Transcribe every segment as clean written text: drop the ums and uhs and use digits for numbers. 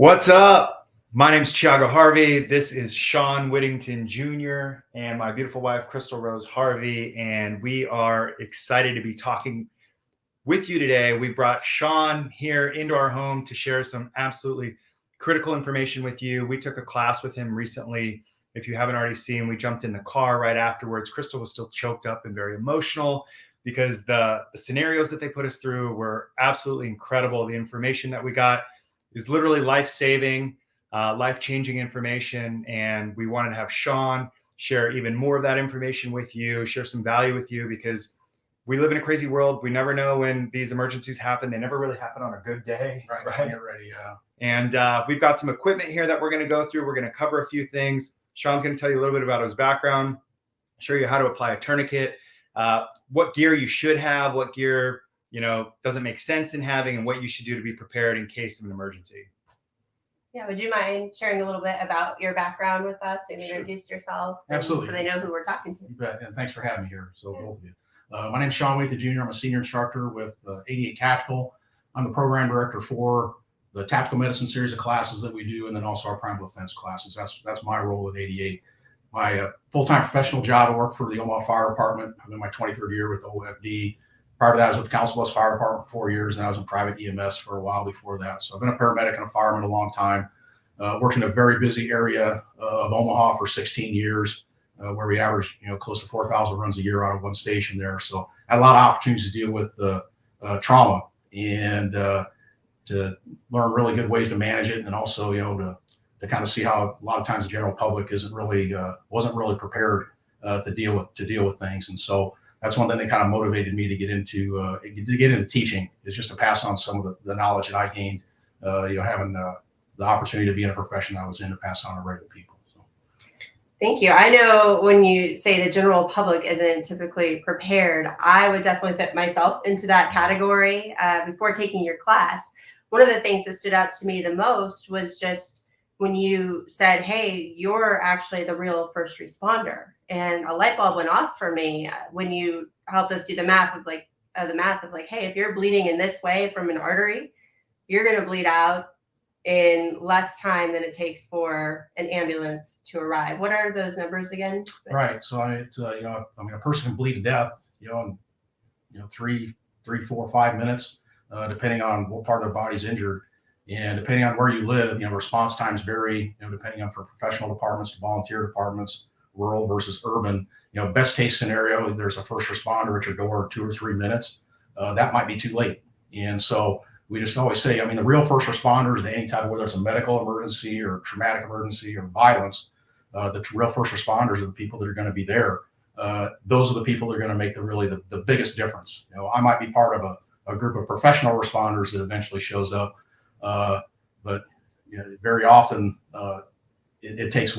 What's up? My name's Thiago Harvey. This is Sean Whittington Jr. and my beautiful wife, Crystal Rose Harvey. And we are excited to be talking with you today. We brought Sean here into our home to share some absolutely critical information with you. We took a class with him recently. If you haven't already seen, we jumped in the car right afterwards. Crystal was still choked up and very emotional because the scenarios that they put us through were absolutely incredible. The information that we got is literally life-saving, life-changing information. And we wanted to have Sean share even more of that information with you, share some value with you, because we live in a crazy world. We never know when these emergencies happen. They never really happen on a good day. Right. Get ready. And we've got some equipment here that we're going to go through. We're going to cover a few things. Sean's going to tell you a little bit about his background, show you how to apply a tourniquet, what gear you should have, what gear doesn't make sense in having, and what you should do to be prepared in case of an emergency. Yeah, would you mind sharing a little bit about your background with us? Maybe Sure. introduce yourself. Absolutely. So they know who we're talking to. You bet. And thanks for having me here. So both of you. My name is Sean Whittington Jr. I'm a senior instructor with 88 Tactical. I'm the program director for the tactical medicine series of classes that we do, and then also our primal defense classes. That's my role with 88. My full-time professional job, I work for the Omaha Fire Department. I'm in my 23rd year with OFD. Prior to that, I was with the Council Bluffs Fire Department for 4 years, and I was in private EMS for a while before that. So I've been a paramedic and a fireman a long time. Worked in a very busy area of Omaha for 16 years, where we average close to 4,000 runs a year out of one station there. So I had a lot of opportunities to deal with trauma and to learn really good ways to manage it, and also to kind of see how a lot of times the general public wasn't really prepared to deal with things. And so that's one thing that kind of motivated me to get into teaching, is just to pass on some of the knowledge that I gained, having the opportunity to be in a profession I was in, to pass on to regular people. So. Thank you. I know when you say the general public isn't typically prepared, I would definitely fit myself into that category. Before taking your class, one of the things that stood out to me the most was just when you said, hey, you're actually the real first responder. And a light bulb went off for me when you helped us do the math of hey, if you're bleeding in this way from an artery, you're going to bleed out in less time than it takes for an ambulance to arrive. What are those numbers again? Right. So it's a person can bleed to death, in 3, 4, 5 minutes, depending on what part of their body's injured, and depending on where you live. Response times vary. Depending on, for professional departments to volunteer departments, rural versus urban. Best case scenario, there's a first responder at your door in 2 or 3 minutes. That might be too late, and so we just always say, the real first responders in any type of, whether it's a medical emergency or traumatic emergency or violence, the real first responders are the people that are going to be there. Those are the people that are going to make the biggest difference. I might be part of a group of professional responders that eventually shows up, but very often it takes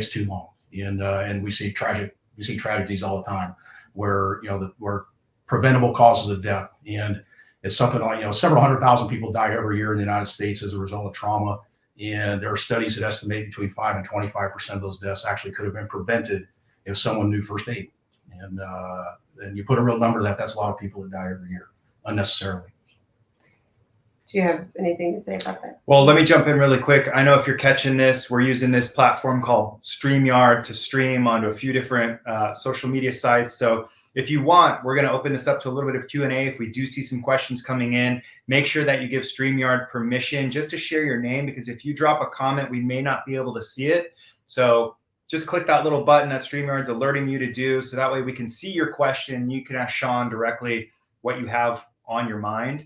too long, and we see tragedies all the time where where preventable causes of death. And it's something like, several 100,000 people die every year in the United States as a result of trauma. And there are studies that estimate between 5 and 25% of those deaths actually could have been prevented if someone knew first aid. And you put a real number to that, that's a lot of people that die every year unnecessarily. Do you have anything to say about that? Well, let me jump in really quick. I know if you're catching this, we're using this platform called StreamYard to stream onto a few different social media sites. So if you want, we're going to open this up to a little bit of Q&A. If we do see some questions coming in, make sure that you give StreamYard permission just to share your name, because if you drop a comment, we may not be able to see it. So just click that little button that StreamYard's alerting you to do, so that way we can see your question. You can ask Sean directly what you have on your mind.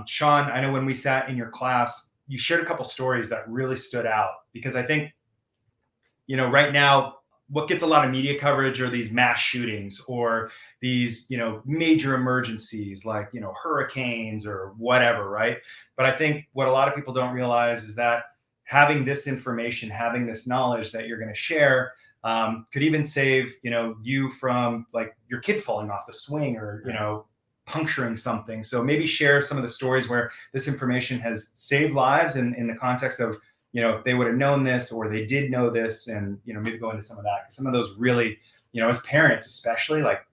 Sean, I know when we sat in your class, you shared a couple stories that really stood out, because I think, right now, what gets a lot of media coverage are these mass shootings or these, major emergencies like, hurricanes or whatever, right? But I think what a lot of people don't realize is that having this information, having this knowledge that you're going to share, could even save, you from like your kid falling off the swing or, puncturing something. So maybe share some of the stories where this information has saved lives in the context of, if they would have known this or they did know this, and, maybe go into some of that. 'Cause some of those really, as parents, especially, like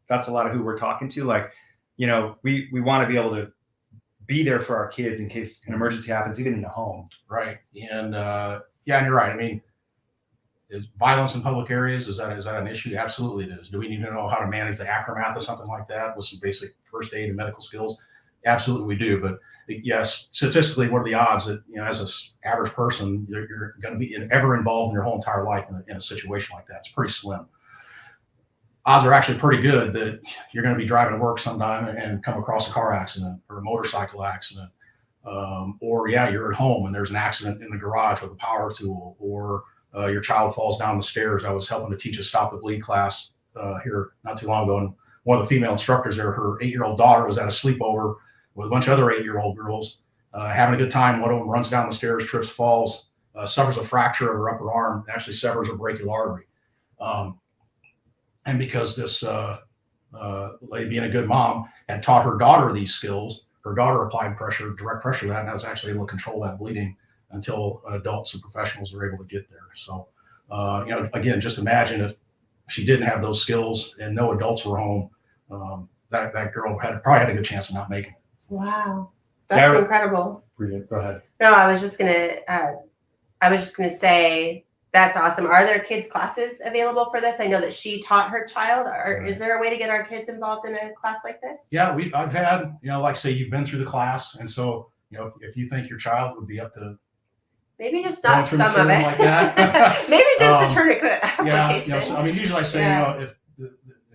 that's a lot of who we're talking to. Like, we want to be able to be there for our kids in case an emergency happens, even in the home. Right. And yeah, and you're right. I mean, is violence in public areas, is that an issue? Absolutely it is. Do we need to know how to manage the aftermath of something like that with some basic first aid and medical skills? Absolutely we do. But yes, statistically, what are the odds that, as an average person, you're going to be ever involved in your whole entire life in a situation like that? It's pretty slim. Odds are actually pretty good that you're going to be driving to work sometime and come across a car accident or a motorcycle accident. Or you're at home and there's an accident in the garage with a power tool, or your child falls down the stairs. I was helping to teach a Stop the Bleed class here not too long ago, and one of the female instructors there, her 8-year-old daughter was at a sleepover with a bunch of other 8-year-old girls having a good time. One of them runs down the stairs, trips, falls, suffers a fracture of her upper arm, actually severs her brachial artery. And because this lady, being a good mom, had taught her daughter these skills, her daughter applied pressure, direct pressure to that, and I was actually able to control that bleeding until adults and professionals were able to get there. So, again, just imagine if she didn't have those skills and no adults were home, that girl probably had a good chance of not making it. Wow, that's incredible. Brilliant. Go ahead. No, I was just gonna say that's awesome. Are there kids classes available for this? I know that she taught her child. Or is there a way to get our kids involved in a class like this? Yeah, I've had, like say you've been through the class, and so if you think your child would be up to maybe just not some of it, like that. maybe just a tourniquet application. Yeah, so, I mean, usually I say, if the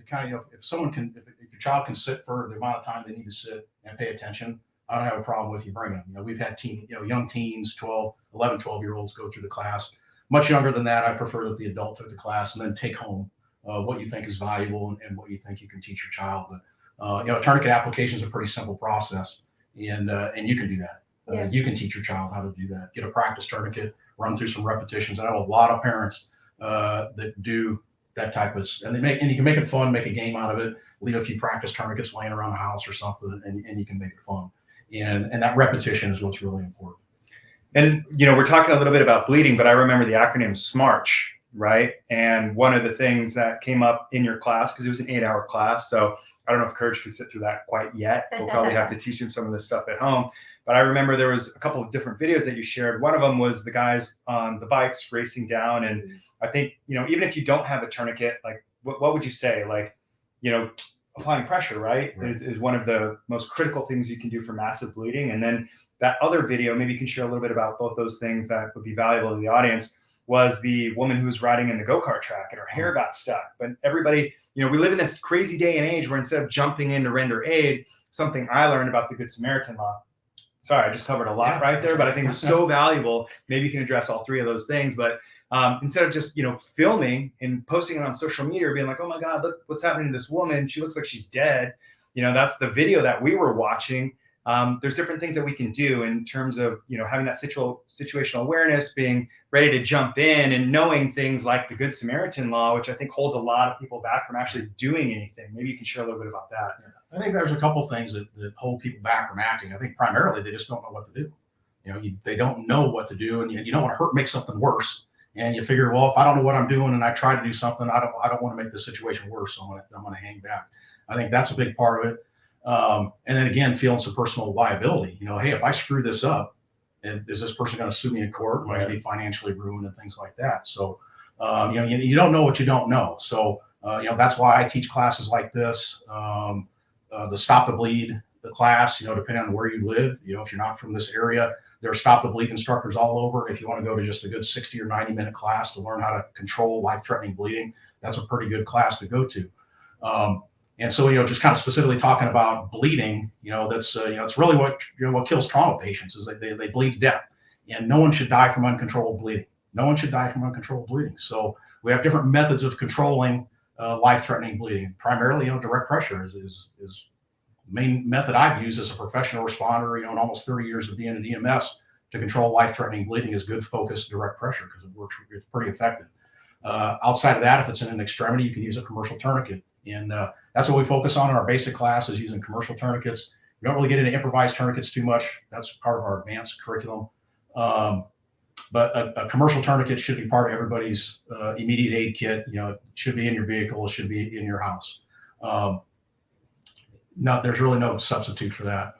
kind of, if someone can, if your child can sit for the amount of time they need to sit and pay attention, I don't have a problem with you bringing them. We've had young teens, 12-year-olds go through the class. Much younger than that, I prefer that the adult took the class and then take home what you think is valuable and what you think you can teach your child. But a tourniquet application is a pretty simple process, and you can do that. You can teach your child how to do that. Get a practice tourniquet, run through some repetitions. I know a lot of parents that do that type of, and you can make it fun, make a game out of it. Leave a few practice tourniquets laying around the house or something, and you can make it fun. And that repetition is what's really important. And we're talking a little bit about bleeding, but I remember the acronym SMARCH, right? And one of the things that came up in your class, because it was an 8-hour class, so I don't know if Courage can sit through that quite yet. We'll probably have to teach him some of this stuff at home. But I remember there was a couple of different videos that you shared. One of them was the guys on the bikes racing down. And I think, even if you don't have a tourniquet, like what would you say? Like, applying pressure, right? Is one of the most critical things you can do for massive bleeding. And then that other video, maybe you can share a little bit about both those things that would be valuable to the audience, was the woman who was riding in the go-kart track and her hair got stuck. But everybody, we live in this crazy day and age where instead of jumping in to render aid, something I learned about the Good Samaritan law. Sorry, I just covered a lot right there, but I think it's so valuable. Maybe you can address all three of those things. But instead of just, filming and posting it on social media or being like, oh my God, look what's happening to this woman. She looks like she's dead. That's the video that we were watching. There's different things that we can do in terms of, having that situational awareness, being ready to jump in and knowing things like the Good Samaritan law, which I think holds a lot of people back from actually doing anything. Maybe you can share a little bit about that. I think there's a couple things that hold people back from acting. I think primarily they just don't know what to do. They don't know what to do, and you don't want to make something worse. And you figure, well, if I don't know what I'm doing and I try to do something, I don't want to make the situation worse. So I'm going to hang back. I think that's a big part of it. And then again, feeling some personal liability. Hey, if I screw this up, is this person going to sue me in court? Am I going to be financially ruined and things like that? So, you don't know what you don't know. So, that's why I teach classes like this. The Stop the Bleed, the class, depending on where you live, if you're not from this area, there are Stop the Bleed instructors all over. If you want to go to just a good 60 or 90-minute class to learn how to control life-threatening bleeding, that's a pretty good class to go to. And so, just kind of specifically talking about bleeding, that's, it's really what kills trauma patients is that they bleed to death, and no one should die from uncontrolled bleeding. No one should die from uncontrolled bleeding. So we have different methods of controlling life-threatening bleeding. Primarily, direct pressure is the main method I've used as a professional responder, in almost 30 years of being an EMS to control life-threatening bleeding is good focused direct pressure because it works. It's pretty effective. Outside of that, if it's in an extremity, you can use a commercial tourniquet. And that's what we focus on in our basic class is using commercial tourniquets. We don't really get into improvised tourniquets too much. That's part of our advanced curriculum. But a commercial tourniquet should be part of everybody's immediate aid kit. It should be in your vehicle. It should be in your house. There's really no substitute for that.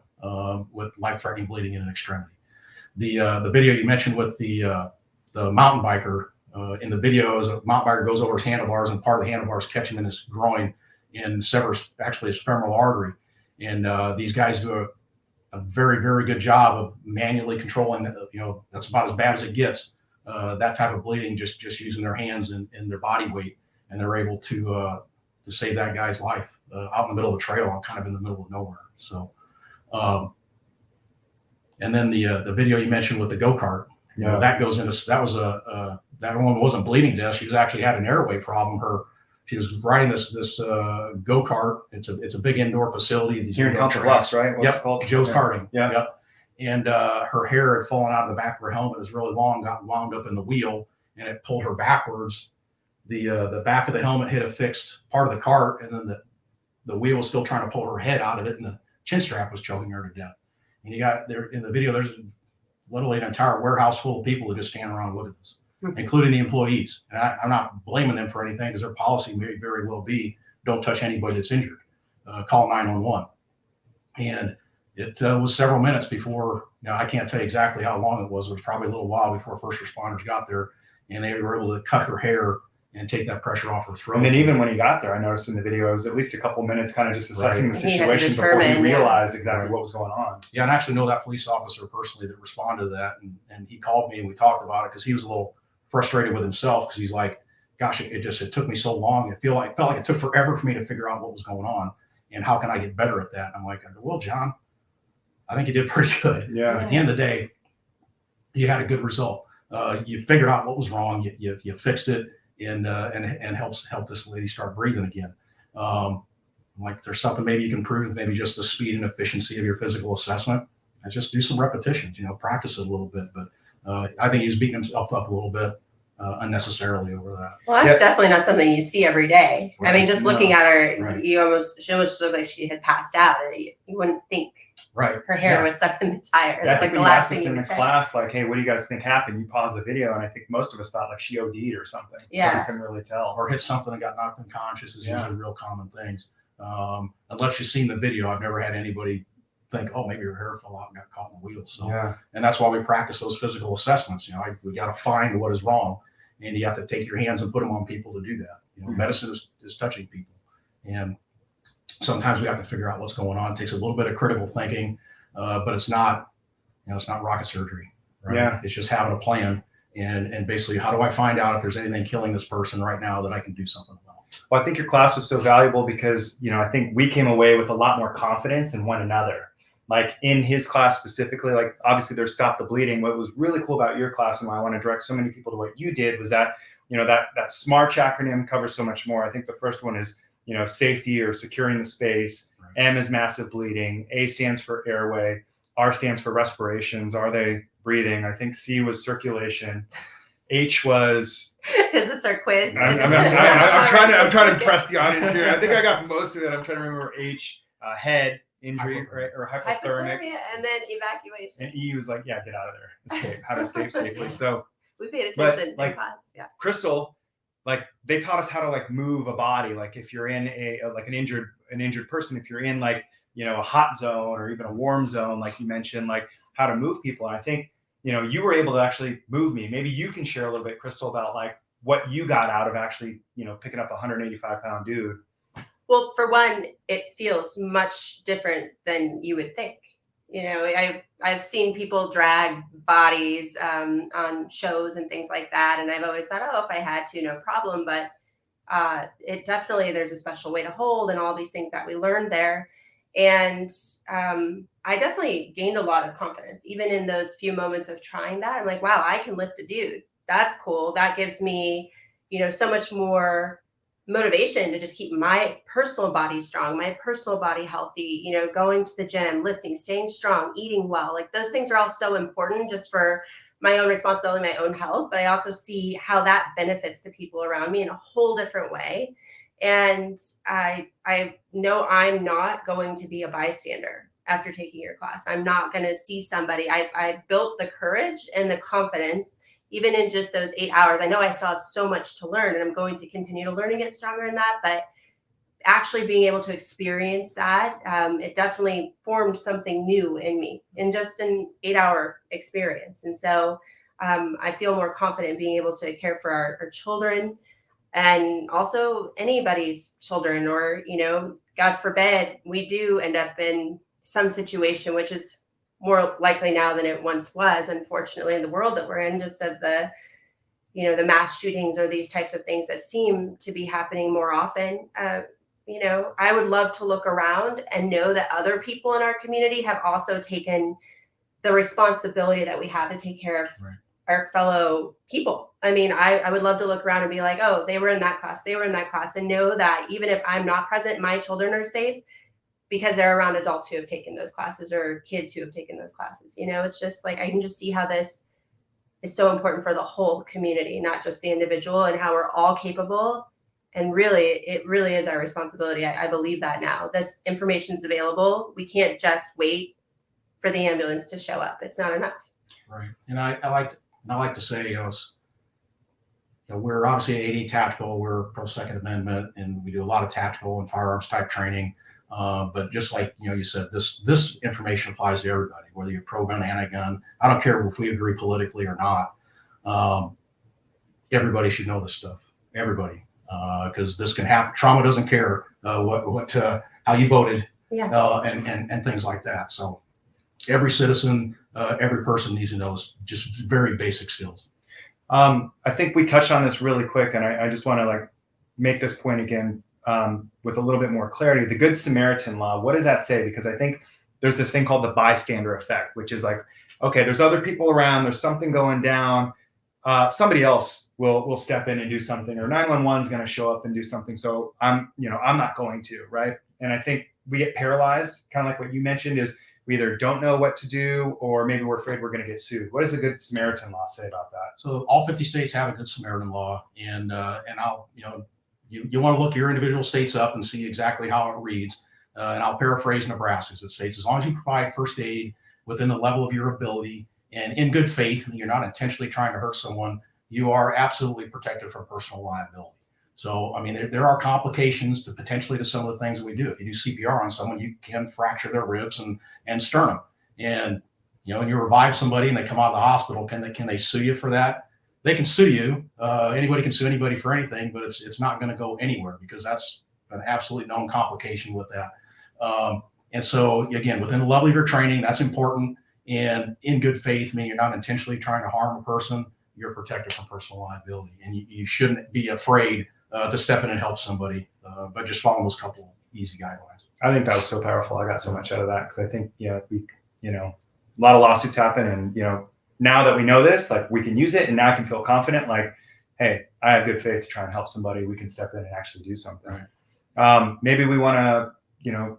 with life-threatening bleeding in an extremity. The video you mentioned with the mountain biker, in the video, as a mountain biker goes over his handlebars, and part of the handlebars catch him in his groin and severs actually his femoral artery. And these guys do a very, very good job of manually controlling that. That's about as bad as it gets. That type of bleeding, just using their hands and their body weight, and they're able to save that guy's life out in the middle of a trail, kind of in the middle of nowhere. So, and then the video you mentioned with the go-kart, that goes into, that woman wasn't bleeding to death. She was actually had an airway problem. She was riding this go-kart. It's a big indoor facility. Here in Council Bluffs, right? What's it called? Joe's Karting. Yeah. Yep. And her hair had fallen out of the back of her helmet. It was really long, got wound up in the wheel, and it pulled her backwards. The back of the helmet hit a fixed part of the cart, and then the wheel was still trying to pull her head out of it, and the chin strap was choking her to death. And you got there in the video, there's literally an entire warehouse full of people that just stand around and look at this, including the employees. And I'm not blaming them for anything, because their policy may very well be, don't touch anybody that's injured. Call 911. And it was several minutes before, I can't tell you exactly how long it was. It was probably a little while before first responders got there, and they were able to cut her hair and take that pressure off her throat. And then even when he got there, I noticed in the video, it was at least a couple minutes kind of just assessing the He had to situation before he determine, realized exactly what was going on. Yeah, and I actually know that police officer personally that responded to that, and he called me and we talked about it, because he was a little frustrated with himself, because he's like, gosh, it took me so long. It felt like it took forever for me to figure out what was going on, and how can I get better at that? And I'm like, well, John, I think you did pretty good. Yeah. At the end of the day, you had a good result. You figured out what was wrong. You fixed it, and helped this lady start breathing again. Like, there's something maybe you can improve, maybe just the speed and efficiency of your physical assessment, and just do some repetitions. Practice it a little bit. But I think he was beating himself up a little bit unnecessarily over that. Well, that's definitely not something you see every day. Right. I mean, just looking at her, Right. she almost looked like she had passed out. You wouldn't think Right. her hair was stuck in the tire. Yeah, I It's think like the we last asked thing this you in would this think. class, like, hey, what do you guys think happened? You pause the video, and I think most of us thought like she OD'd or something. Yeah. We couldn't really tell. Or hit something and got knocked unconscious is Yeah. usually real common things. Unless you've seen the video, I've never had anybody think, oh, maybe her hair fell out and got caught in the wheel. So, Yeah. and that's why we practice those physical assessments. We got to find what is wrong, and you have to take your hands and put them on people to do that. Medicine is touching people, and sometimes we have to figure out what's going on. It takes a little bit of critical thinking, but it's not rocket surgery. Right? Yeah. It's just having a plan, and basically, how do I find out if there's anything killing this person right now that I can do something about? Well, I think your class was so valuable because, I think we came away with a lot more confidence in one another. Like in his class specifically, like obviously there's Stop the Bleeding. What was really cool about your class, and why I want to direct so many people to what you did, was that, that SMARCH acronym covers so much more. I think the first one is, safety or securing the space. Right. M is massive bleeding. A stands for airway. R stands for respirations. Are they breathing? I think C was circulation. H was. Is this our quiz? I'm trying to impress the audience here. I think I got most of it. I'm trying to remember H, head injury, right, or hypothermic. Hypothermia, and then evacuation. And E was like, yeah, get out of there, escape, how to escape safely. So We paid but, attention like, in class. Yeah. Crystal, like they taught us how to like move a body. Like if you're in an injured person, if you're in like, a hot zone or even a warm zone, like you mentioned, like how to move people. And I think, you were able to actually move me. Maybe you can share a little bit, Crystal, about like what you got out of actually, picking up a 185-pound dude. Well, for one, it feels much different than you would think. I've seen people drag bodies on shows and things like that, and I've always thought, oh, if I had to, no problem. But it definitely, there's a special way to hold and all these things that we learned there. And I definitely gained a lot of confidence, even in those few moments of trying that. I'm like, wow, I can lift a dude. That's cool. That gives me, so much more motivation to just keep my personal body strong, my personal body healthy, going to the gym, lifting, staying strong, eating well. Like those things are all so important just for my own responsibility, my own health. But I also see how that benefits the people around me in a whole different way. And I know I'm not going to be a bystander after taking your class. I'm not going to see somebody. I built the courage and the confidence, even in just those 8 hours. I know I still have so much to learn, and I'm going to continue to learn and get stronger in that. But actually being able to experience that, it definitely formed something new in me in just an 8-hour experience. And so I feel more confident being able to care for our children, and also anybody's children, or, God forbid, we do end up in some situation, which is more likely now than it once was, unfortunately, in the world that we're in, just of the mass shootings or these types of things that seem to be happening more often. I would love to look around and know that other people in our community have also taken the responsibility that we have to take care of our fellow people. I mean, I would love to look around and be like, oh, they were in that class, and know that even if I'm not present, my children are safe because they're around adults who have taken those classes, or kids who have taken those classes. It's just like, I can just see how this is so important for the whole community, not just the individual, and how we're all capable. And really, it really is our responsibility. I believe that now. This information is available. We can't just wait for the ambulance to show up. It's not enough. Right. And I like to say, we're obviously at 80 Tactical. We're pro Second Amendment, and we do a lot of tactical and firearms type training. But just like you said, this information applies to everybody, whether you're pro gun, anti-gun. I don't care if we agree politically or not. Everybody should know this stuff. Everybody, because this can happen. Trauma doesn't care how you voted, and things like that. So every citizen, every person needs to know just very basic skills. I think we touched on this really quick, and I just want to make this point again with a little bit more clarity. The Good Samaritan law, what does that say? Because I think there's this thing called the bystander effect, which is like, okay, there's other people around, there's something going down, somebody else will step in and do something, or 911 is going to show up and do something. So I'm not going to, right? And I think we get paralyzed, kind of like what you mentioned, is we either don't know what to do, or maybe we're afraid we're going to get sued. What does the Good Samaritan law say about that? So all 50 states have a Good Samaritan law, and I'll, you want to look your individual states up and see exactly how it reads. And I'll paraphrase Nebraska. It states, as long as you provide first aid within the level of your ability and in good faith, and you're not intentionally trying to hurt someone, you are absolutely protected from personal liability. So, I mean, there are complications to some of the things that we do. If you do CPR on someone, you can fracture their ribs and sternum. And, when you revive somebody and they come out of the hospital, can they sue you for that? They can sue you. Anybody can sue anybody for anything, but it's not going to go anywhere, because that's an absolutely known complication with that. And so, again, within the level of your training, that's important. And in good faith, meaning you're not intentionally trying to harm a person, you're protected from personal liability. And you shouldn't be afraid to step in and help somebody, but just follow those couple easy guidelines. I think that was so powerful. I got so much out of that, because I think, a lot of lawsuits happen, and, now that we know this, we can use it, and now I can feel confident, hey, I have good faith to try and help somebody. We can step in and actually do something. Right. Maybe we want to,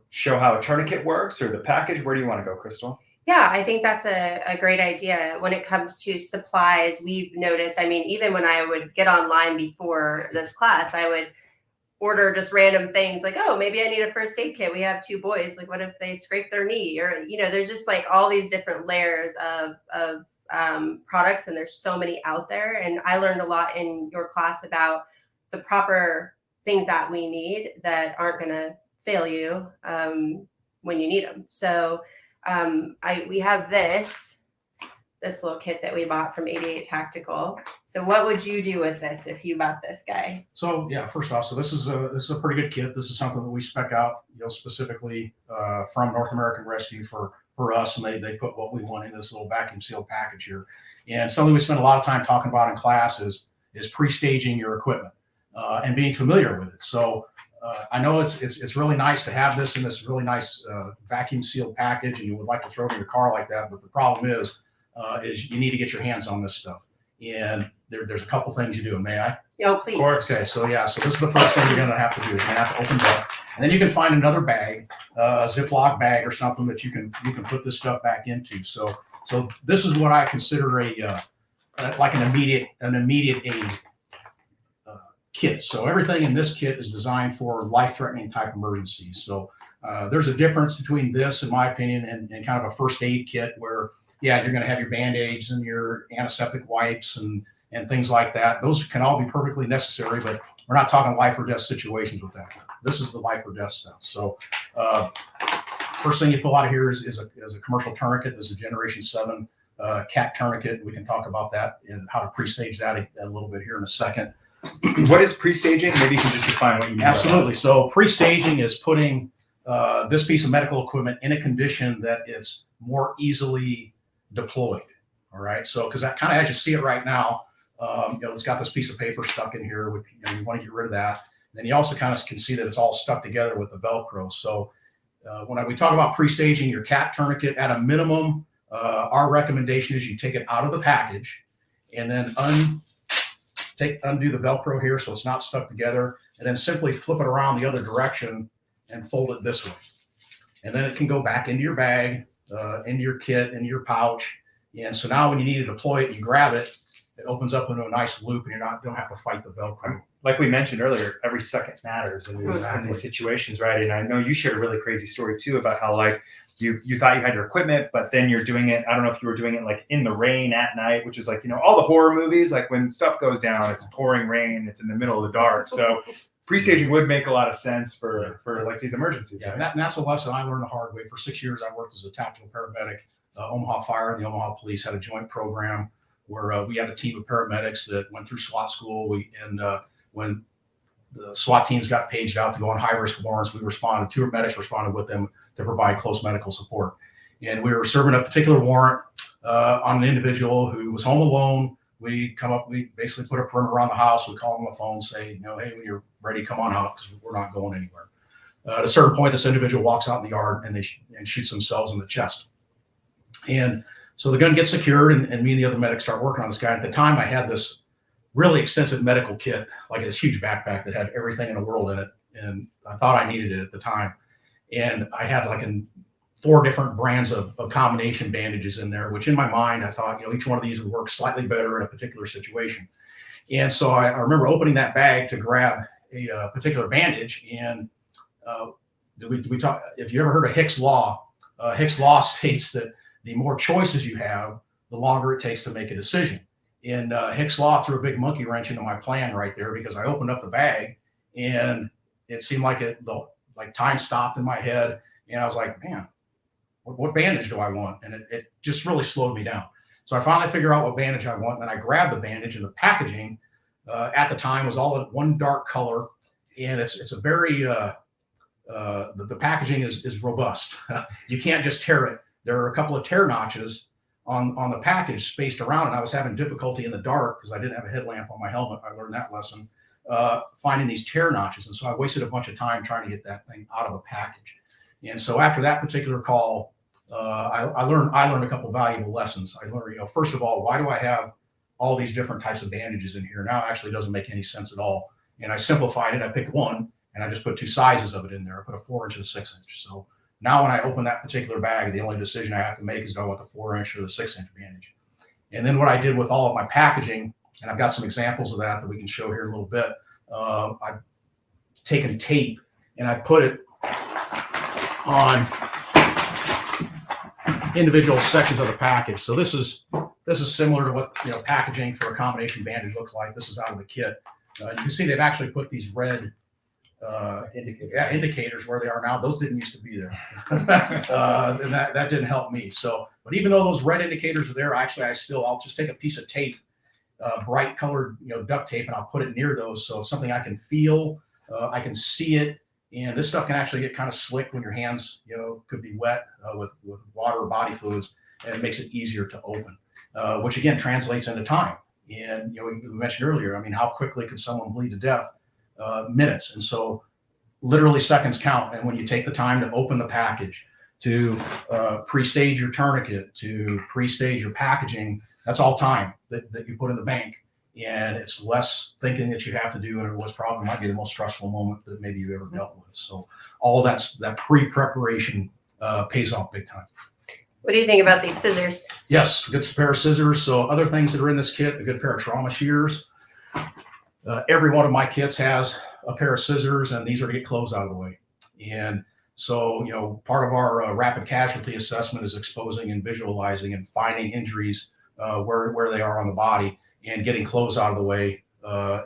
show how a tourniquet works, or the package. Where do you want to go, Crystal? Yeah, I think that's a great idea. When it comes to supplies, we've noticed, even when I would get online before this class, I would order just random things like, oh, maybe I need a first aid kit. We have 2 boys. What if they scrape their knee? Or, there's just all these different layers of products, and there's so many out there. And I learned a lot in your class about the proper things that we need that aren't going to fail you when you need them. So we have this little kit that we bought from 88 Tactical. So what would you do with this if you bought this guy? So yeah, first off, so this is a pretty good kit. This is something that we spec out, specifically from North American Rescue for us, and they put what we want in this little vacuum sealed package here. And something we spend a lot of time talking about in class is pre-staging your equipment and being familiar with it. So I know it's really nice to have this in this really nice vacuum sealed package, and you would like to throw it in your car like that. But the problem is you need to get your hands on this stuff. And there's a couple things you do. May I? Oh, please. Of course. Okay. So this is the first thing you're going to have to do. You're going to have to open it up, and then you can find another bag, a Ziploc bag or something that you can put this stuff back into. So this is what I consider like an immediate aid kit. So everything in this kit is designed for life-threatening type emergencies. So there's a difference between this, in my opinion, and kind of a first aid kit where, yeah, you're going to have your Band-Aids and your antiseptic wipes and and things like that. Those can all be perfectly necessary, but we're not talking life or death situations with that. This is the life or death stuff. So first thing you pull out of here is a commercial tourniquet. This is a Generation 7 cat tourniquet. We can talk about that and how to pre-stage that a little bit here in a second. What is pre-staging? Maybe you can just define what you mean. Absolutely. So pre-staging is putting this piece of medical equipment in a condition that it's more easily deployed. All right. So, because that kind of, as you see it right now, it's got this piece of paper stuck in here. Which, you want to get rid of that. Then you also kind of can see that it's all stuck together with the Velcro. So when we talk about pre-staging your cat tourniquet, at a minimum, our recommendation is you take it out of the package and then undo the Velcro here so it's not stuck together, and then simply flip it around the other direction and fold it this way. And then it can go back into your bag, into your kit, into your pouch. And so now when you need to deploy it, you grab it, it opens up into a nice loop, and you don't have to fight the Velcro. Like we mentioned earlier, every second matters in these situations, right? And I know you shared a really crazy story too about how like you thought you had your equipment, but then you're doing it. I don't know if you were doing it like in the rain at night, which is like, all the horror movies, like when stuff goes down, it's pouring rain, it's in the middle of the dark. So pre-staging would make a lot of sense for like these emergencies. Yeah, right? and that's a lesson I learned the hard way. For 6 years, I worked as a tactical paramedic. Omaha Fire and the Omaha Police had a joint program where we had a team of paramedics that went through SWAT school. When the SWAT teams got paged out to go on high-risk warrants, two medics responded with them to provide close medical support. And we were serving a particular warrant on an individual who was home alone. We basically put a perimeter around the house. We call him on the phone, say, hey, when you're ready, come on out, because we're not going anywhere. At a certain point, this individual walks out in the yard and shoots themselves in the chest. And so the gun gets secured, and me and the other medics start working on this guy. At the time, I had this really extensive medical kit, like this huge backpack that had everything in the world in it. And I thought I needed it at the time. And I had like 4 different brands of combination bandages in there, which in my mind, I thought, each one of these would work slightly better in a particular situation. And so I remember opening that bag to grab a particular bandage. And we talk, if you ever heard of Hick's Law, Hick's Law states that the more choices you have, the longer it takes to make a decision. And Hick's Law threw a big monkey wrench into my plan right there, because I opened up the bag and it seemed like time stopped in my head. And I was like, man, what bandage do I want? And it just really slowed me down. So I finally figured out what bandage I want. And then I grabbed the bandage, and the packaging at the time was all in one dark color. And it's a very, the packaging is robust. You can't just tear it. There are a couple of tear notches on the package spaced around, and I was having difficulty in the dark because I didn't have a headlamp on my helmet. I learned that lesson, finding these tear notches. And so I wasted a bunch of time trying to get that thing out of a package. And so after that particular call, I learned a couple of valuable lessons. I learned, first of all, why do I have all these different types of bandages in here? Now it actually doesn't make any sense at all. And I simplified it. I picked one, and I just put 2 sizes of it in there. I put a 4-inch and a 6-inch. So now when I open that particular bag, the only decision I have to make is do I want the 4-inch or the 6-inch bandage. And then what I did with all of my packaging, and I've got some examples of that we can show here in a little bit. I've taken tape and I put it on individual sections of the package. So this is similar to what packaging for a combination bandage looks like. This is out of the kit. You can see they've actually put these red indicators where they are now. Those didn't used to be there. And that didn't help me. So, but even though those red indicators are there, actually I'll just take a piece of tape, bright colored duct tape, and I'll put it near those, so it's something I can feel, I can see it. And this stuff can actually get kind of slick when your hands could be wet with water or body fluids, and it makes it easier to open, which again translates into time. And we mentioned earlier, how quickly can someone bleed to death? Minutes. And so literally seconds count. And when you take the time to open the package, to pre-stage your tourniquet, to pre-stage your packaging, that's all time that you put in the bank. And it's less thinking that you have to do, and it was probably might be the most stressful moment that maybe you've ever dealt with. So all of that pre-preparation pays off big time. What do you think about these scissors? Yes, a good pair of scissors. So other things that are in this kit, a good pair of trauma shears. Every one of my kits has a pair of scissors, and these are to get clothes out of the way. And so, part of our rapid casualty assessment is exposing and visualizing and finding injuries where they are on the body. and getting clothes out of the way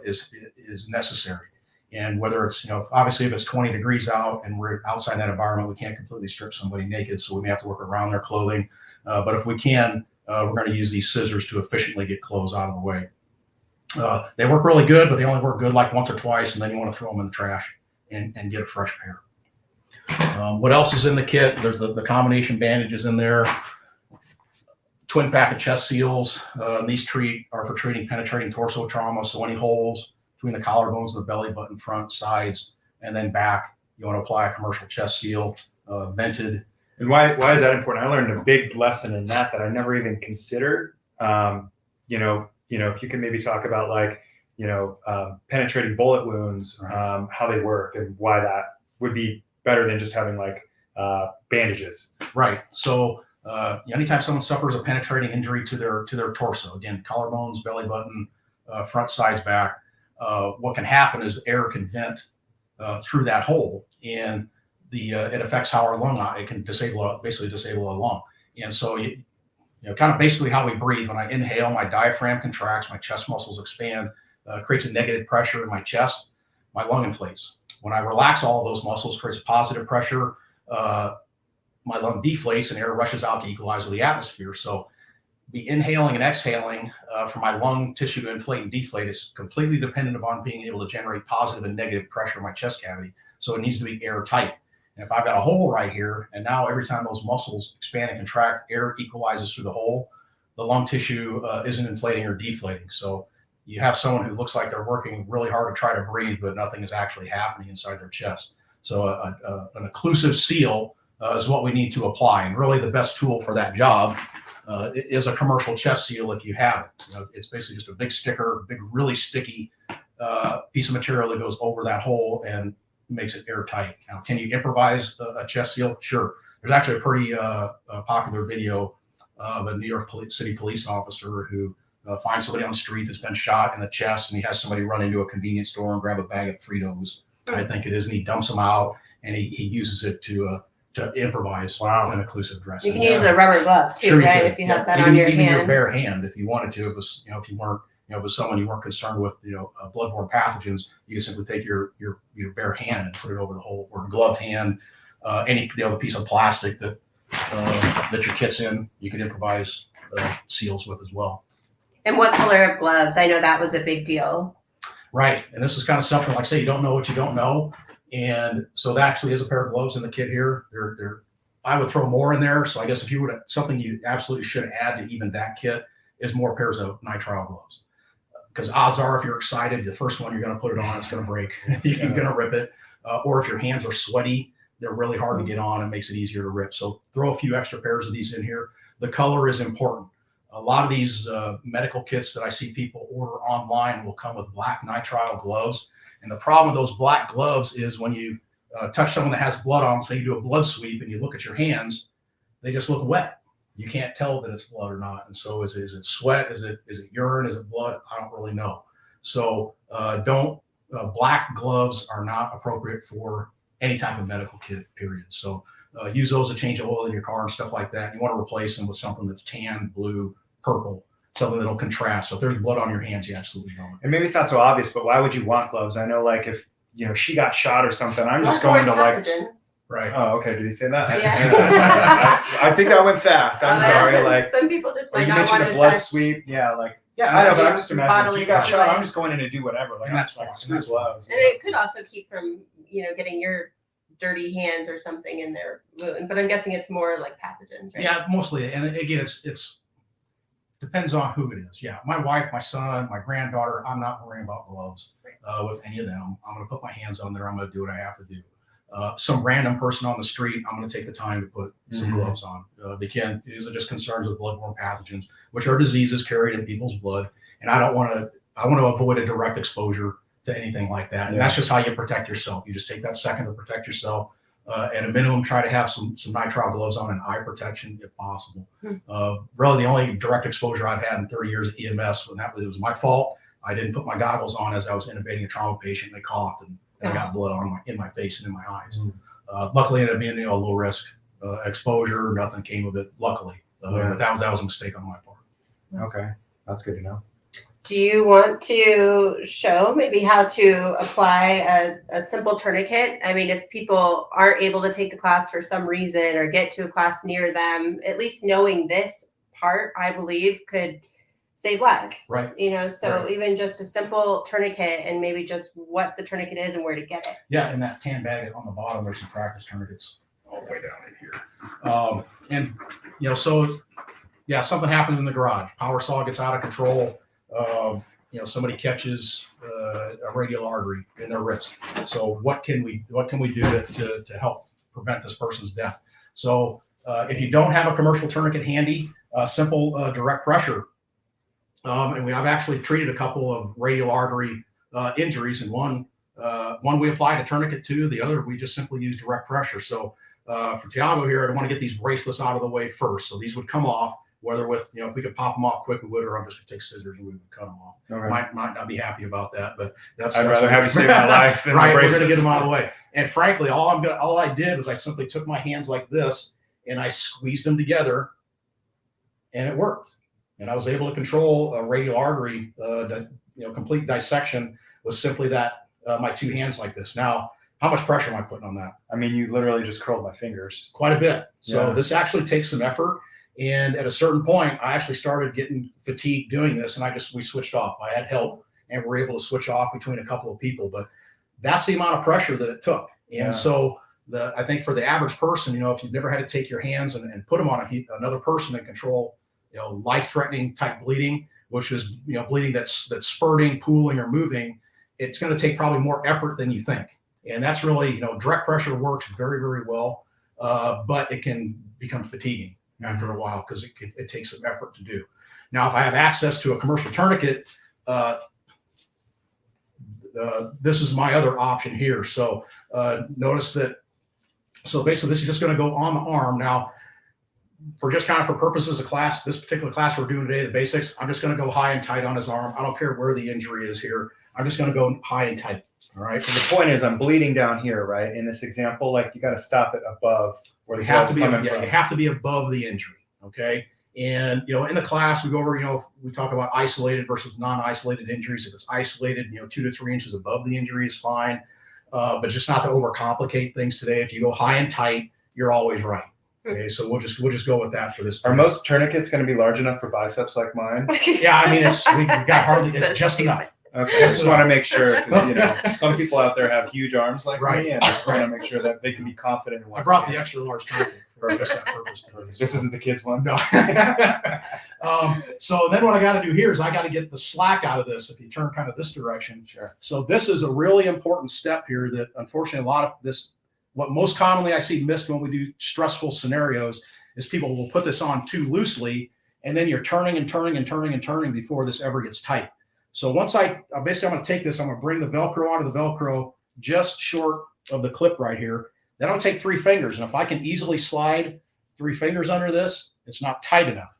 is necessary. And whether it's, obviously if it's 20 degrees out and we're outside that environment, we can't completely strip somebody naked. So we may have to work around their clothing. But if we can, we're going to use these scissors to efficiently get clothes out of the way. They work really good, but they only work good like once or twice, and then you want to throw them in the trash and get a fresh pair. What else is in the kit? There's the combination bandages in there, twin pack of chest seals. These are for treating penetrating torso trauma. So any holes between the collarbones, the belly button, front, sides, and then back, you want to apply a commercial chest seal, vented. And why is that important? I learned a big lesson in that I never even considered. If you can maybe talk about penetrating bullet wounds, Right. How they work and why that would be better than just having bandages. Right. So anytime someone suffers a penetrating injury to their torso, again, collarbones, belly button, front, sides, back, what can happen is air can vent through that hole, and it affects how our lung. It can basically disable a lung. And so kind of basically how we breathe. When I inhale, my diaphragm contracts, my chest muscles expand, creates a negative pressure in my chest, my lung inflates. When I relax all of those muscles, creates positive pressure, my lung deflates and air rushes out to equalize with the atmosphere. So the inhaling and exhaling for my lung tissue to inflate and deflate is completely dependent upon being able to generate positive and negative pressure in my chest cavity. So it needs to be airtight. And if I've got a hole right here, and now every time those muscles expand and contract, air equalizes through the hole, the lung tissue isn't inflating or deflating. So you have someone who looks like they're working really hard to try to breathe, but nothing is actually happening inside their chest. So an occlusive seal is what we need to apply. And really the best tool for that job is a commercial chest seal if you have it. It's basically just a big sticker, big, really sticky piece of material that goes over that hole and makes it airtight. Now, can you improvise a chest seal? Sure. There's actually a pretty popular video of a New York City police officer who finds somebody on the street that's been shot in the chest, and he has somebody run into a convenience store and grab a bag of Fritos, I think it is, and he dumps them out, and he uses it to improvise an occlusive dressing. You can use a rubber glove too, Sure, right? If you have that on your even hand. your bare hand, if you wanted to, if you weren't, if it was someone you weren't concerned with, bloodborne pathogens, you can simply take your bare hand and put it over the hole, or a gloved hand, any piece of plastic that your kit's in, you can improvise seals with as well. And what color of gloves? I know that was a big deal. Right, and this is kind of something like, say, you don't know what you don't know, and so that actually is a pair of gloves in the kit here. I would throw more in there. So I guess if you would, something you absolutely should add to even that kit is more pairs of nitrile gloves. Because odds are, if you're excited, the first one you're going to put it on, it's going to break. You're going to rip it. Or if your hands are sweaty, they're really hard to get on. It makes it easier to rip. So throw a few extra pairs of these in here. The color is important. A lot of these medical kits that I see people order online will come with black nitrile gloves. And the problem with those black gloves is when you touch someone that has blood on, say you do a blood sweep and you look at your hands, they just look wet. You can't tell that it's blood or not. And so is it sweat? Is it urine? Is it blood? I don't really know. So black gloves are not appropriate for any type of medical kit, period. So use those to change oil in your car and stuff like that. You want to replace them with something that's tan, blue, purple, something that'll contrast. So if there's blood on your hands, you absolutely don't. And maybe it's not so obvious, but why would you want gloves? I know, if she got shot or something, I'm just going to pathogens. Right. Oh, okay. Did he say that? Yeah. I think that went fast. I'm sorry. Some people just or might you not want mentioned to a blood touch. sweep. Yeah, Yeah, I know, but I'm just bodily imagining if you got shot, fluids. I'm just going in to do whatever. And that's fine. screw That's gloves. And it could also keep from, getting your dirty hands or something in their wound. But I'm guessing it's more like pathogens, right? Yeah, mostly. And again, it's depends on who it is. Yeah, my wife, my son, my granddaughter, I'm not worrying about gloves with any of them. I'm going to put my hands on there. I'm going to do what I have to do. Some random person on the street, I'm going to take the time to put some gloves on. These are just concerns with bloodborne pathogens, which are diseases carried in people's blood. And I want to avoid a direct exposure to anything like that. And that's just how you protect yourself. You just take that second to protect yourself. At a minimum, try to have some nitrile gloves on and eye protection if possible. Really, the only direct exposure I've had in 30 years of EMS, it was my fault. I didn't put my goggles on as I was intubating a trauma patient. They coughed and I got blood in my face and in my eyes. Luckily, it ended up being a low risk exposure. Nothing came of it, luckily. But that was a mistake on my part. Okay, that's good to know. Do you want to show maybe how to apply a simple tourniquet? I mean, if people aren't able to take the class for some reason or get to a class near them, at least knowing this part, I believe, could save lives. Right. You know, so Right. even just a simple tourniquet and maybe just what the tourniquet is and where to get it. Yeah, in that tan bag on the bottom, there's some practice tourniquets all the way down in here. And, you know, so, yeah, something happens in the garage. Power saw gets out of control. You know, somebody catches a radial artery in their wrist. So what can we do to help prevent this person's death? So if you don't have a commercial tourniquet handy, simple direct pressure. And I've actually treated a couple of radial artery injuries, and one we applied a tourniquet to, the other we just simply used direct pressure. So for Tiago here, I want to get these bracelets out of the way first. So these would come off, whether with, you know, if we could pop them off quick, we would, or I'm just gonna take scissors and we would cut them off. Okay. Might not be happy about that, but I'd rather have you save my life than right. the We're gonna bracelets. get them out of the way. And frankly, all I did was I simply took my hands like this and I squeezed them together, and it worked. And I was able to control a radial artery, complete dissection with simply that my two hands like this. Now, how much pressure am I putting on that? I mean, you literally just curled my fingers. Quite a bit. So Yeah. this actually takes some effort. And at a certain point, I actually started getting fatigued doing this, and we switched off. I had help, and we're able to switch off between a couple of people. But that's the amount of pressure that it took. And Yeah. so I think for the average person, you know, if you've never had to take your hands and put them on another person and control, you know, life-threatening type bleeding, which is, you know, bleeding that's spurting, pooling, or moving, it's going to take probably more effort than you think. And that's really, you know, direct pressure works very, very well, but it can become fatiguing after a while because it takes some effort to do. Now, if I have access to a commercial tourniquet, this is my other option here. So notice that, so basically this is just going to go on the arm. Now, for purposes of class, this particular class we're doing today, the basics, I'm just going to go high and tight on his arm. I don't care where the injury is here. I'm just going to go high and tight. All right. So the point is, I'm bleeding down here, right? In this example, like you got to stop it above where the You have blood's to be, coming yeah, from. you have to be above the injury. Okay. And, you know, in the class, we go over, you know, we talk about isolated versus non-isolated injuries. If it's isolated, you know, 2 to 3 inches above the injury is fine. But just not to overcomplicate things today. If you go high and tight, you're always right. Okay. So we'll just go with that for this Are time. most tourniquets going to be large enough for biceps like mine? Yeah. I mean, we got hardly So just stupid. enough. Okay, I just want to make sure because, you know, some people out there have huge arms like Right. me, and I just want to make sure that they can be confident in what I brought they the do. extra large tourniquet for just that purpose today. This isn't the kids one. No. So then what I got to do here is I got to get the slack out of this. If you turn kind of this direction. Sure. So this is a really important step here that unfortunately a lot of this, what most commonly I see missed when we do stressful scenarios is people will put this on too loosely, and then you're turning and turning and turning and turning before this ever gets tight. So once I'm going to take this, I'm going to bring the Velcro out of the Velcro just short of the clip right here. Then I'll take 3 fingers. And if I can easily slide 3 fingers under this, it's not tight enough.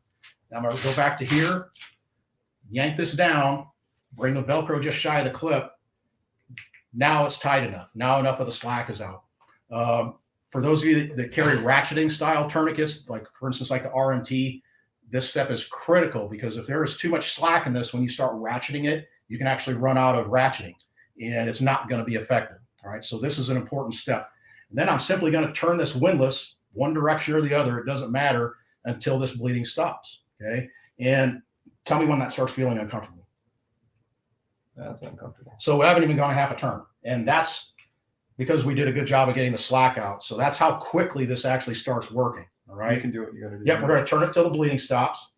Now I'm going to go back to here, yank this down, bring the Velcro just shy of the clip. Now it's tight enough. Now enough of the slack is out. For those of you that carry ratcheting style tourniquets, like for instance, like the RMT, this step is critical because if there is too much slack in this, when you start ratcheting it, you can actually run out of ratcheting and it's not going to be effective. All right. So this is an important step. And then I'm simply going to turn this windlass one direction or the other. It doesn't matter until this bleeding stops. Okay. And tell me when that starts feeling uncomfortable. That's uncomfortable. So we haven't even gone a half a turn. And that's because we did a good job of getting the slack out. So that's how quickly this actually starts working. All right. You can do what you got to do. Yep, we're going to turn it till the bleeding stops.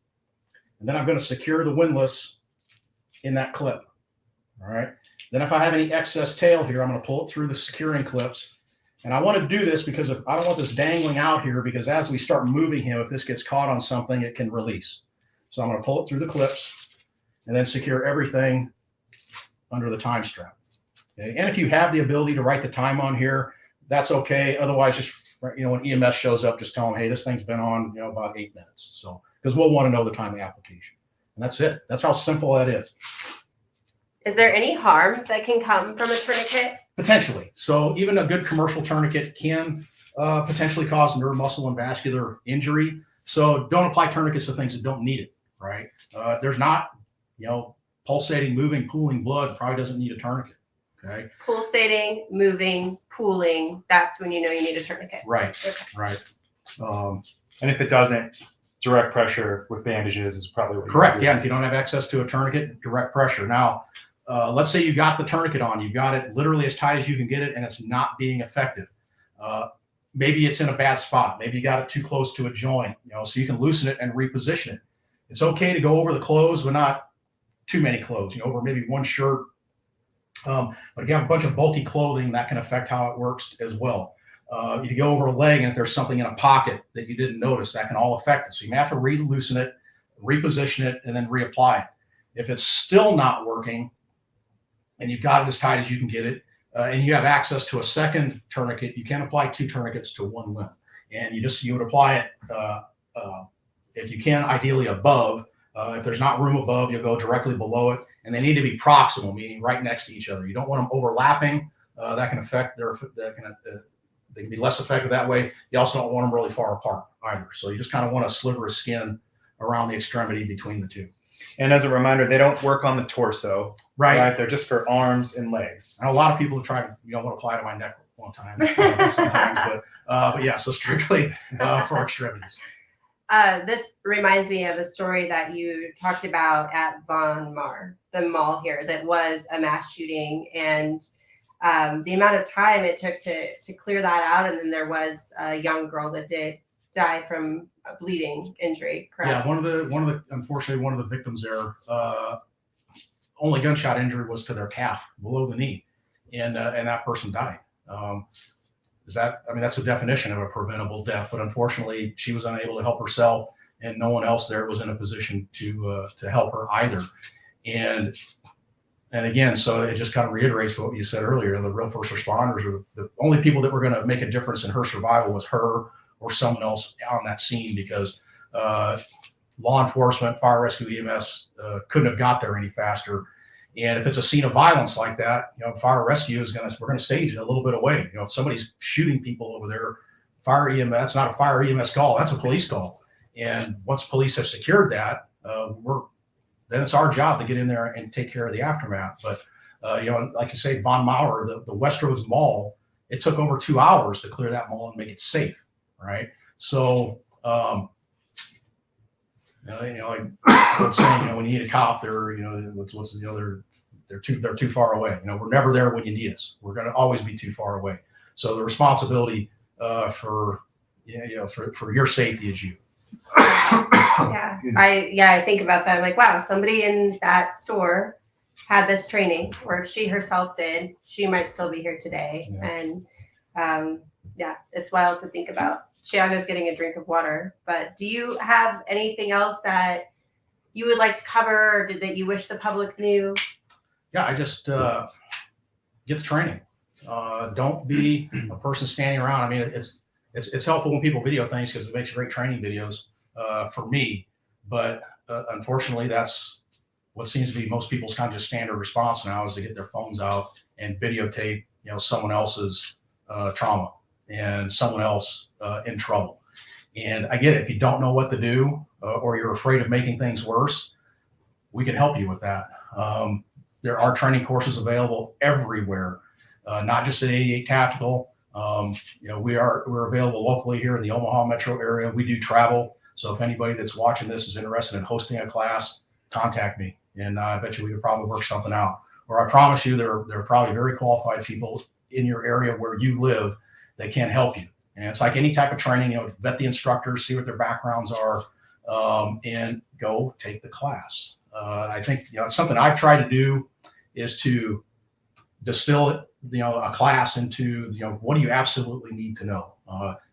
And then I'm going to secure the windlass in that clip. All right. Then if I have any excess tail here, I'm going to pull it through the securing clips. And I want to do this because I don't want this dangling out here, because as we start moving him, if this gets caught on something, it can release. So I'm going to pull it through the clips and then secure everything under the time strap. Okay. And if you have the ability to write the time on here, that's okay. Otherwise, just, you know, when EMS shows up, just tell them, hey, this thing's been on, you know, about 8 minutes. So, because we'll want to know the time of application. And that's it. That's how simple that is. Is there any harm that can come from a tourniquet? Potentially. So even a good commercial tourniquet can potentially cause neuromuscular and vascular injury. So don't apply tourniquets to things that don't need it, right? There's not, you know, pulsating, moving, pooling blood probably doesn't need a tourniquet. Okay. Pulsating, moving, pooling. That's when you know you need a tourniquet. Right. Okay. Right. And if it doesn't, direct pressure with bandages is probably what you Correct. would do. Yeah. If you don't have access to a tourniquet, direct pressure. Now, let's say you got the tourniquet on, you got it literally as tight as you can get it, and it's not being effective. Maybe it's in a bad spot. Maybe you got it too close to a joint, so you can loosen it and reposition it. It's okay to go over the clothes, but not too many clothes, over maybe one shirt. But if you have a bunch of bulky clothing, that can affect how it works as well. If you go over a leg and if there's something in a pocket that you didn't notice, that can all affect it. So you may have to re-loosen it, reposition it, and then reapply it. If it's still not working and you've got it as tight as you can get it, and you have access to a second tourniquet, you can apply 2 tourniquets to one limb. And you would apply it, if you can, ideally above. If there's not room above, you'll go directly below it. And they need to be proximal, meaning right next to each other. You don't want them overlapping. That can affect they can be less effective that way. You also don't want them really far apart either. So you just kind of want a sliver of skin around the extremity between the two. And as a reminder, they don't work on the torso, right? They're just for arms and legs. And a lot of people have tried, want to apply to my neck one time, sometimes, but yeah, so strictly for extremities. This reminds me of a story that you talked about at Von Mar, the mall here, that was a mass shooting, and the amount of time it took to clear that out. And then there was a young girl that did die from a bleeding injury, correct? Yeah, unfortunately, one of the victims there, only gunshot injury was to their calf below the knee, and that person died. That's the definition of a preventable death, but unfortunately she was unable to help herself, and no one else there was in a position to help her either. And again, so it just kind of reiterates what you said earlier. The real first responders are the only people that were going to make a difference in her survival was her or someone else on that scene, because law enforcement, fire rescue, EMS couldn't have got there any faster. And if it's a scene of violence like that, fire rescue we're going to stage it a little bit away. If somebody's shooting people over there, fire EMS, that's not a fire EMS call, that's a police call. And once police have secured that, then it's our job to get in there and take care of the aftermath. But, like you say, Von Mauer, the Westroads Mall, it took over 2 hours to clear that mall and make it safe, right? So, like what's saying, when you need a cop, they're too far away. We're never there when you need us. We're going to always be too far away. So the responsibility for your safety is you. Yeah, I think about that. I'm like, wow, somebody in that store had this training, or if she herself did, she might still be here today. Yeah. And it's wild to think about. Thiago's getting a drink of water, but do you have anything else that you would like to cover, or that you wish the public knew? Yeah, I just get the training. Don't be a person standing around. I mean, it's helpful when people video things because it makes great training videos for me. But unfortunately, that's what seems to be most people's kind of just standard response now, is to get their phones out and videotape, someone else's trauma and someone else in trouble. And I get it. If you don't know what to do or you're afraid of making things worse, we can help you with that. There are training courses available everywhere, not just at 88 Tactical. We're available locally here in the Omaha metro area. We do travel. So if anybody that's watching this is interested in hosting a class, contact me, and I bet you we could probably work something out. Or I promise you, there are probably very qualified people in your area where you live that can help you. And it's like any type of training, vet the instructors, see what their backgrounds are, and go take the class. I think, it's something I've tried to do, is to distill it, a class into, what do you absolutely need to know?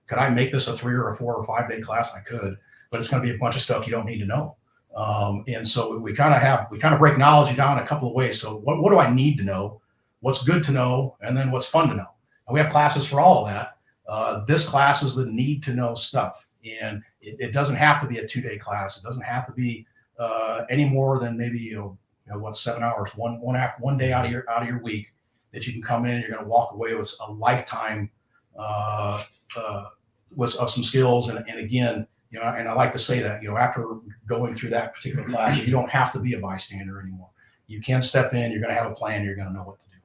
Could I make this a 3 or a 4 or 5 day class? I could, but it's going to be a bunch of stuff you don't need to know. And so we kind of break knowledge down a couple of ways. So what do I need to know? What's good to know? And then what's fun to know? And we have classes for all of that. This class is the need to know stuff. And it doesn't have to be a 2-day class. It doesn't have to be any more than maybe, 7 hours, one day out of your week that you can come in. You're going to walk away with a lifetime of some skills. And again, and I like to say that, after going through that particular class, you don't have to be a bystander anymore. you can step in. You're going to have a plan. You're going to know what to do.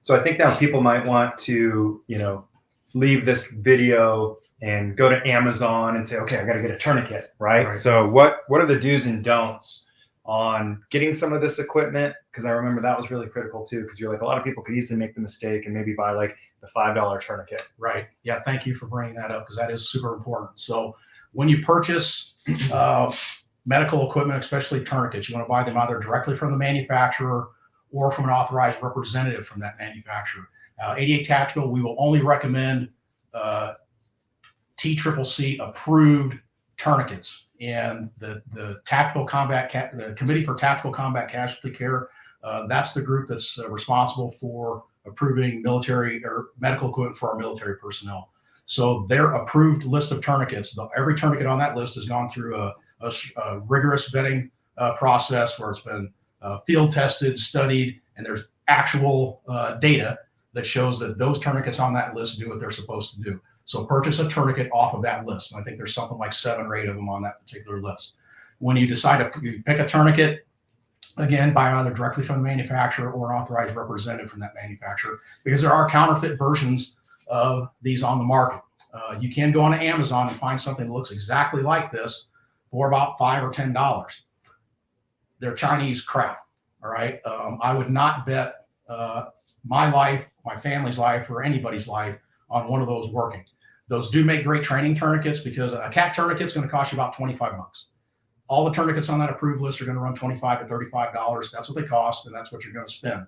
So I think now people might want to, leave this video and go to Amazon and say, okay, I got to get a tourniquet, right? Right. So what are the do's and don'ts on getting some of this equipment? Because I remember that was really critical too, because you're like, a lot of people could easily make the mistake and maybe buy like the $5 tourniquet. Right. Yeah. Thank you for bringing that up, because that is super important. So when you purchase medical equipment, especially tourniquets, you want to buy them either directly from the manufacturer or from an authorized representative from that manufacturer. 88 Tactical, we will only recommend TCCC approved tourniquets, and the Committee for Tactical Combat Casualty Care, that's the group that's responsible for approving military or medical equipment for our military personnel. So their approved list of tourniquets, every tourniquet on that list has gone through a rigorous vetting process where it's been field tested, studied, and there's actual data that shows that those tourniquets on that list do what they're supposed to do. So purchase a tourniquet off of that list. And I think there's something like 7 or 8 of them on that particular list. When you decide to pick a tourniquet, again, buy either directly from the manufacturer or an authorized representative from that manufacturer, because there are counterfeit versions of these on the market. You can go on Amazon and find something that looks exactly like this for about $5 or $10. They're Chinese crap. All right. I would not bet my life, my family's life, or anybody's life on one of those working. Those do make great training tourniquets, because a CAT tourniquet is going to cost you about 25 bucks. All the tourniquets on that approved list are going to run $25 to $35. That's what they cost, and that's what you're going to spend.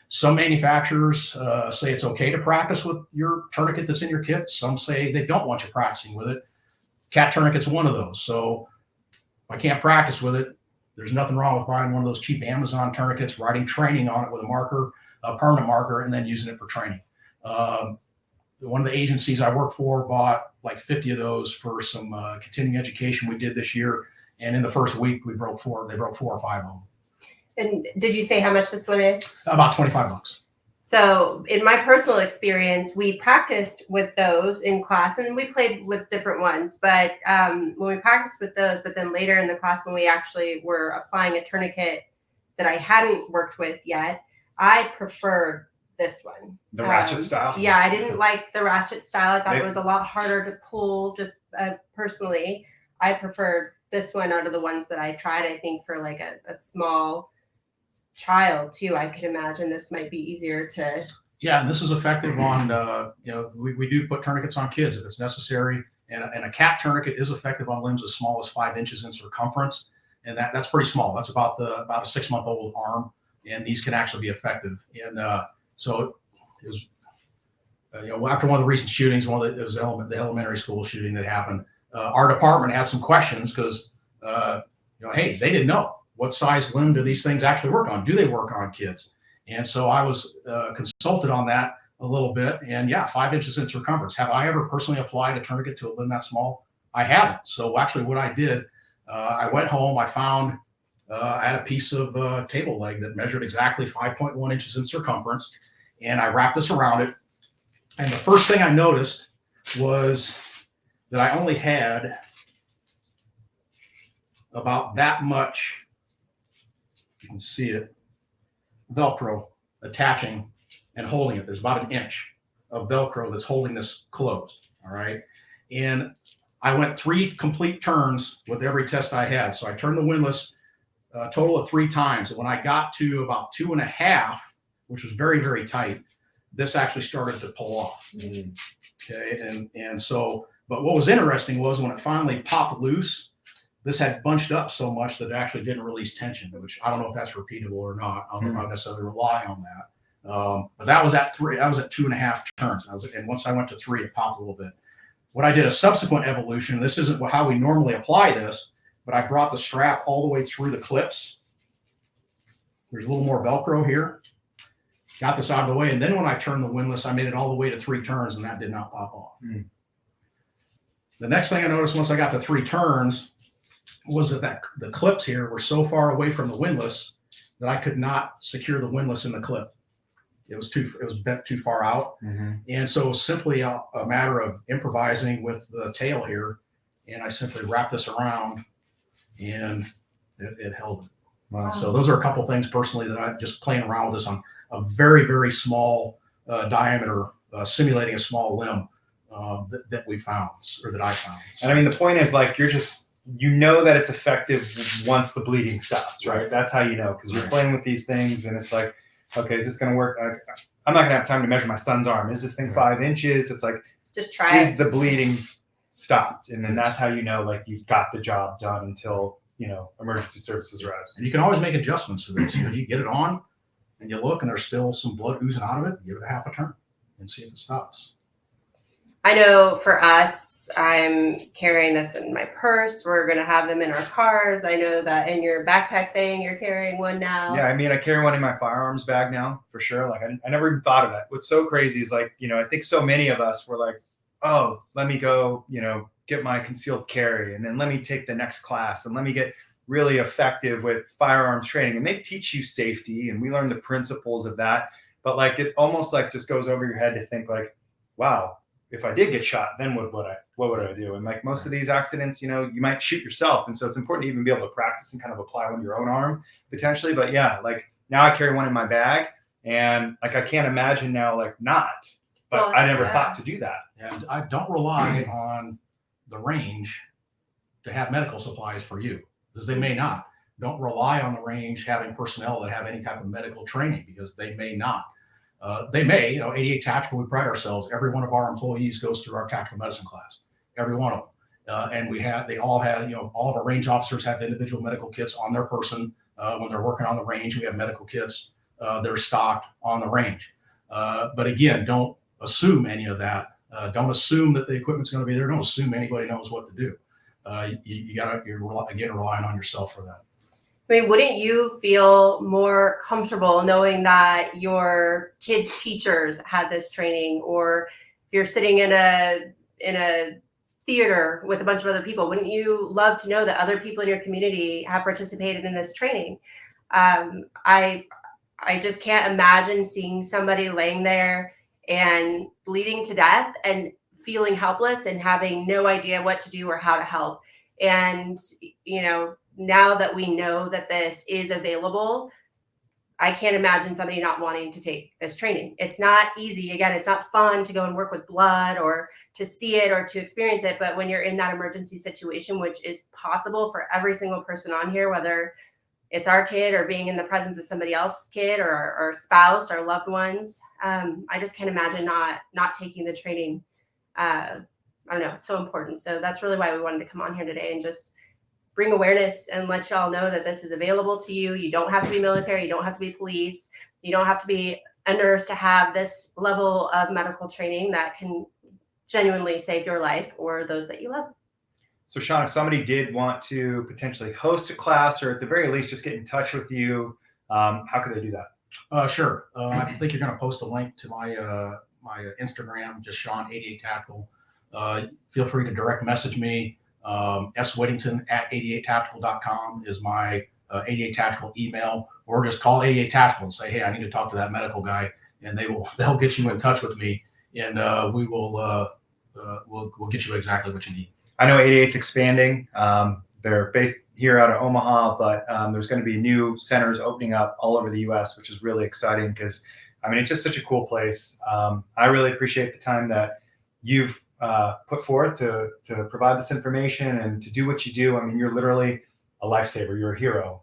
Some manufacturers say it's okay to practice with your tourniquet that's in your kit. Some say they don't want you practicing with it. CAT tourniquet's one of those. So if I can't practice with it, there's nothing wrong with buying one of those cheap Amazon tourniquets, writing training on it with a marker, a permanent marker, and then using it for training. One of the agencies I work for bought like 50 of those for some continuing education we did this year. And in the first week, they broke 4 or 5 of them. And did you say how much this one is? About 25 bucks. So in my personal experience, we practiced with those in class, and we played with different ones. But when we practiced with those, but then later in the class, when we actually were applying a tourniquet that I hadn't worked with yet, I preferred this one. The ratchet style? Yeah, I didn't like the ratchet style. I thought it was a lot harder to pull. Just personally, I preferred this one out of the ones that I tried. I think for like a small child too, I could imagine this might be easier to. Yeah, and this is effective on, we do put tourniquets on kids if it's necessary. And a CAT tourniquet is effective on limbs as small as 5 inches in circumference. And that's pretty small. That's about a 6-month-old arm. And these can actually be effective. And so it was, after one of the recent shootings, the elementary school shooting that happened, our department had some questions because, hey, they didn't know what size limb do these things actually work on? Do they work on kids? And so I was consulted on that a little bit. And yeah, 5 inches in circumference. Have I ever personally applied a tourniquet to a limb that small? I haven't. So actually what I did, I went home, I found, I had a piece of table leg that measured exactly 5.1 inches in circumference. And I wrapped this around it. And the first thing I noticed was that I only had about that much, you can see it, Velcro attaching and holding it. There's about 1 inch of Velcro that's holding this closed, all right? And I went 3 complete turns with every test I had. So I turned the windlass a total of 3 times. And when I got to about 2.5, which was very, very tight, this actually started to pull off. Okay, and so, but what was interesting was when it finally popped loose, this had bunched up so much that it actually didn't release tension, which I don't know if that's repeatable or not. I don't know if I necessarily rely on that. But that was at 3. That was at 2.5 turns. And once I went to 3, it popped a little bit. What I did a subsequent evolution. This isn't how we normally apply this, but I brought the strap all the way through the clips. There's a little more Velcro here. Got this out of the way, and then when I turned the windlass, I made it all the way to 3 turns, and that did not pop off. The next thing I noticed once I got to 3 turns was that the clips here were so far away from the windlass that I could not secure the windlass in the clip. It was bent too far out, and so it was simply a matter of improvising with the tail here, and I simply wrapped this around, and it held it. Wow. So those are a couple things personally that I just playing around with this on a very, very small diameter, simulating a small limb that we found, or that I found. And I mean, the point is, like, you know that it's effective once the bleeding stops, right? That's how you know, because you're playing with these things and it's like, okay, is this going to work? I'm not going to have time to measure my son's arm. Is this thing 5 inches? It's like, Just try is it. the bleeding stopped? And then that's how you know, like, you've got the job done until, emergency services arrives. And you can always make adjustments to this. You get it on and you look and there's still some blood oozing out of it, give it a half a turn and see if it stops. I know for us, I'm carrying this in my purse. We're going to have them in our cars. I know that in your backpack thing, you're carrying one now. Yeah, I mean, I carry one in my firearms bag now, for sure. Like, I never even thought of that. What's so crazy is, like, I think so many of us were like, oh, let me go, get my concealed carry, and then let me take the next class, and let me get really effective with firearms training. And they teach you safety, and we learn the principles of that. But, like, it almost like just goes over your head to think, like, wow, if I did get shot, then what would I do? And, like, most of these accidents, you might shoot yourself. And so it's important to even be able to practice and kind of apply one to your own arm potentially. But yeah, like, now I carry one in my bag, and, like, I can't imagine now, like, not, but Well, I never yeah. thought to do that. And I don't rely on the range to have medical supplies for you, because they may not. Don't rely on the range having personnel that have any type of medical training, because they may not. They may, 88 Tactical, we pride ourselves. Every one of our employees goes through our tactical medicine class, every one of them. And they all have, all of our range officers have individual medical kits on their person. When they're working on the range, we have medical kits. They're stocked on the range. But again, don't assume any of that. Don't assume that the equipment's going to be there. Don't assume anybody knows what to do. You're again relying on yourself for that. I mean, wouldn't you feel more comfortable knowing that your kids' teachers had this training, or if you're sitting in a theater with a bunch of other people, wouldn't you love to know that other people in your community have participated in this training? I just can't imagine seeing somebody laying there and bleeding to death and feeling helpless and having no idea what to do or how to help. And, now that we know that this is available, I can't imagine somebody not wanting to take this training. It's not easy. Again, it's not fun to go and work with blood or to see it or to experience it. But when you're in that emergency situation, which is possible for every single person on here, whether it's our kid or being in the presence of somebody else's kid or spouse or loved ones, I just can't imagine not taking the training. I don't know. It's so important. So that's really why we wanted to come on here today and just bring awareness and let y'all know that this is available to you. You don't have to be military. You don't have to be police. You don't have to be a nurse to have this level of medical training that can genuinely save your life or those that you love. So, Sean, if somebody did want to potentially host a class, or at the very least just get in touch with you, how could they do that? Sure. I think you're going to post a link to my Instagram, just Sean 88 Tactical. Feel free to direct message me. swhittington@88tactical.com is my 88 Tactical email, or just call 88 Tactical and say, hey, I need to talk to that medical guy, and they'll get you in touch with me, and we'll get you exactly what you need. I know 88's expanding. They're based here out of Omaha, but there's going to be new centers opening up all over the U.S., which is really exciting because, it's just such a cool place. I really appreciate the time that you've put forth to provide this information and to do what you do. You're literally a lifesaver. You're a hero.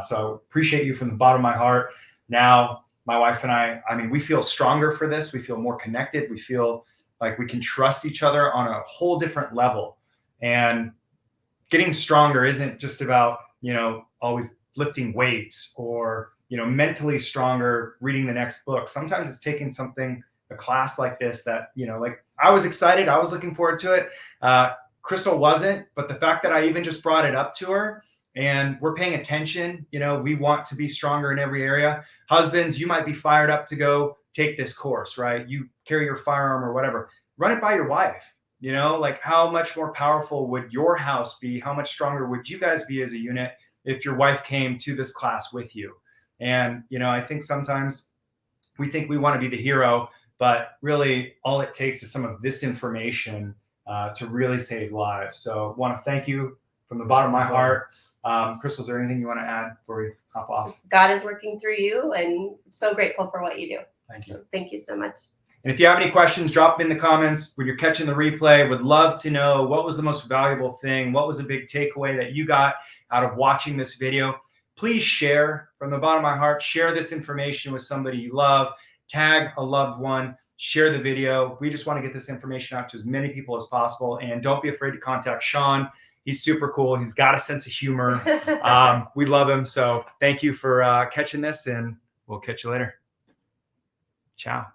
So I appreciate you from the bottom of my heart. Now, my wife and I we feel stronger for this. We feel more connected. We feel like we can trust each other on a whole different level. And getting stronger isn't just about, always lifting weights or, mentally stronger, reading the next book. Sometimes it's taking a class like this that, I was excited. I was looking forward to it. Crystal wasn't, but the fact that I even just brought it up to her and we're paying attention, we want to be stronger in every area. Husbands, you might be fired up to go take this course, right? You carry your firearm or whatever, run it by your wife. How much more powerful would your house be? How much stronger would you guys be as a unit if your wife came to this class with you? And, I think sometimes we think we want to be the hero, but really all it takes is some of this information to really save lives. So I want to thank you from the bottom of my heart. Crystal, is there anything you want to add before we hop off? Just God is working through you, and so grateful for what you do. Thank you. So thank you so much. And if you have any questions, drop them in the comments when you're catching the replay. Would love to know what was the most valuable thing, what was a big takeaway that you got out of watching this video. Please share from the bottom of my heart. Share this information with somebody you love. Tag a loved one. Share the video. We just want to get this information out to as many people as possible. And don't be afraid to contact Sean. He's super cool. He's got a sense of humor. We love him. So thank you for catching this, and we'll catch you later. Ciao.